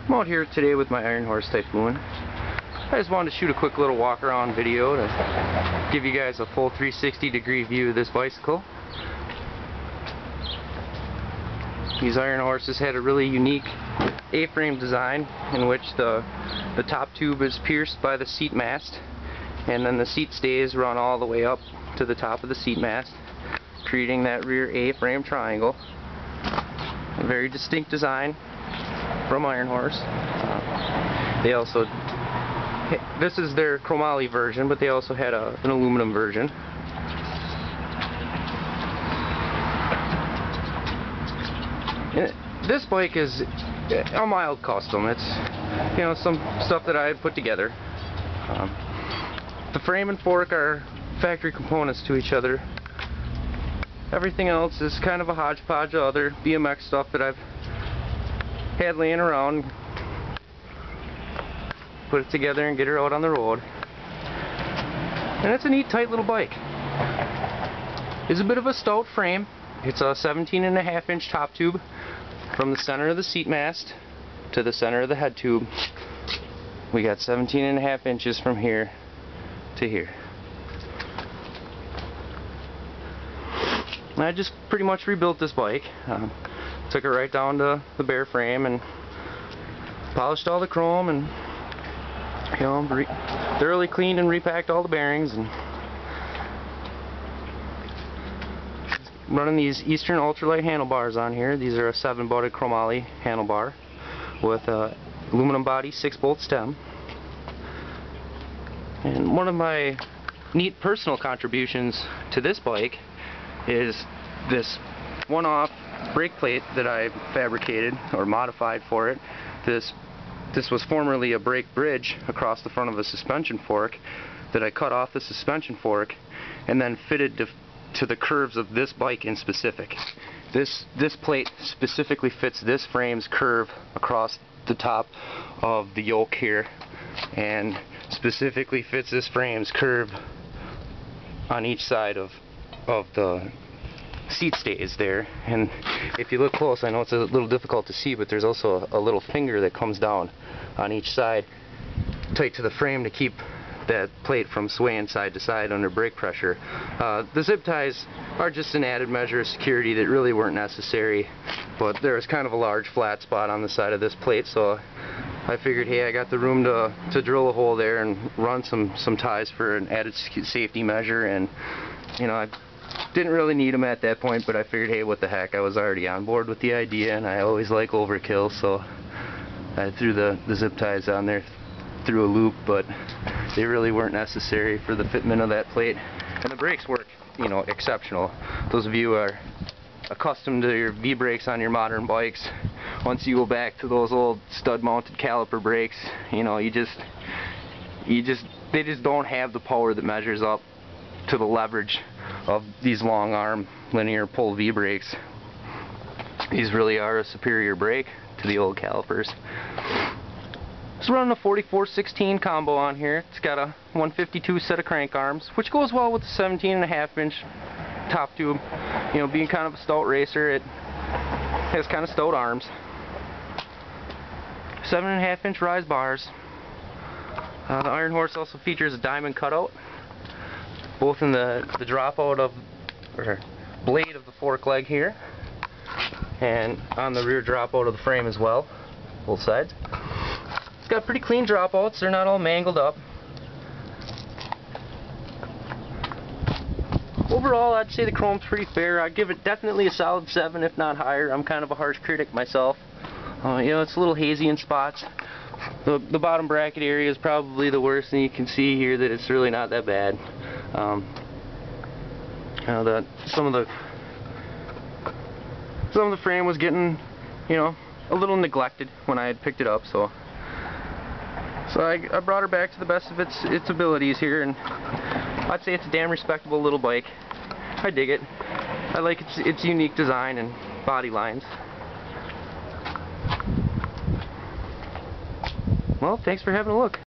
I'm out here today with my IronHorse Typhoon. I just wanted to shoot a quick little walk around video to give you guys a full 360-degree view of this bicycle. These IronHorses had a really unique A-frame design in which the top tube is pierced by the seat mast, and then the seat stays run all the way up to the top of the seat mast, creating that rear A-frame triangle. A very distinct design from IronHorse. They also, this is their chromoly version, but they also had an aluminum version. This bike is a mild custom. It's, you know, some stuff that I had put together. The frame and fork are factory components to each other. Everything else is kind of a hodgepodge of other BMX stuff that I've had laying around. Put it together and get her out on the road. And it's a neat, tight little bike. It's a bit of a stout frame. It's a 17.5-inch top tube from the center of the seat mast to the center of the head tube. We got 17.5 inches from here to here. And I just pretty much rebuilt this bike. Took it right down to the bare frame and polished all the chrome and, you know, thoroughly cleaned and repacked all the bearings, and running these Eastern ultralight handlebars on here. These are a 7-butted chromoly handlebar with a aluminum body 6-bolt stem. And one of my neat personal contributions to this bike is this one-off brake plate that I fabricated or modified for it. This was formerly a brake bridge across the front of a suspension fork that I cut off the suspension fork and then fitted to the curves of this bike in specific. This plate specifically fits this frame's curve across the top of the yoke here, and specifically fits this frame's curve on each side of the seat stays there. And if you look close, I know it's a little difficult to see, but there's also a little finger that comes down on each side tight to the frame to keep that plate from swaying side to side under brake pressure. The zip ties are just an added measure of security that really weren't necessary, but there was kind of a large flat spot on the side of this plate, so I figured, hey, I got the room to drill a hole there and run some ties for an added safety measure. And, you know, I didn't really need them at that point, but I figured, hey, what the heck, I was already on board with the idea, and I always like overkill, so I threw the zip ties on there through a loop, but they really weren't necessary for the fitment of that plate. And the brakes work, you know, exceptional. Those of you who are accustomed to your V-brakes on your modern bikes, once you go back to those old stud-mounted caliper brakes, you know, they just don't have the power that measures up to the leverage of these long arm linear pull V-brakes. These really are a superior brake to the old calipers. It's running a 44-16 combo on here. It's got a 152 set of crank arms, which goes well with the 17.5-inch top tube. You know, being kind of a stout racer, it has kind of stout arms. 7.5-inch rise bars. The IronHorse also features a diamond cutout, both in the dropout of, or blade of the fork leg here, and on the rear dropout of the frame as well, both sides. It's got pretty clean dropouts, they're not all mangled up. Overall, I'd say the chrome's pretty fair. I'd give it definitely a solid 7, if not higher. I'm kind of a harsh critic myself. You know, it's a little hazy in spots. The bottom bracket area is probably the worst, and you can see here that it's really not that bad. You know, some of the frame was getting, you know, a little neglected when I had picked it up, so I brought her back to the best of its abilities here, and I'd say it's a damn respectable little bike. I dig it. I like its unique design and body lines. Well, thanks for having a look.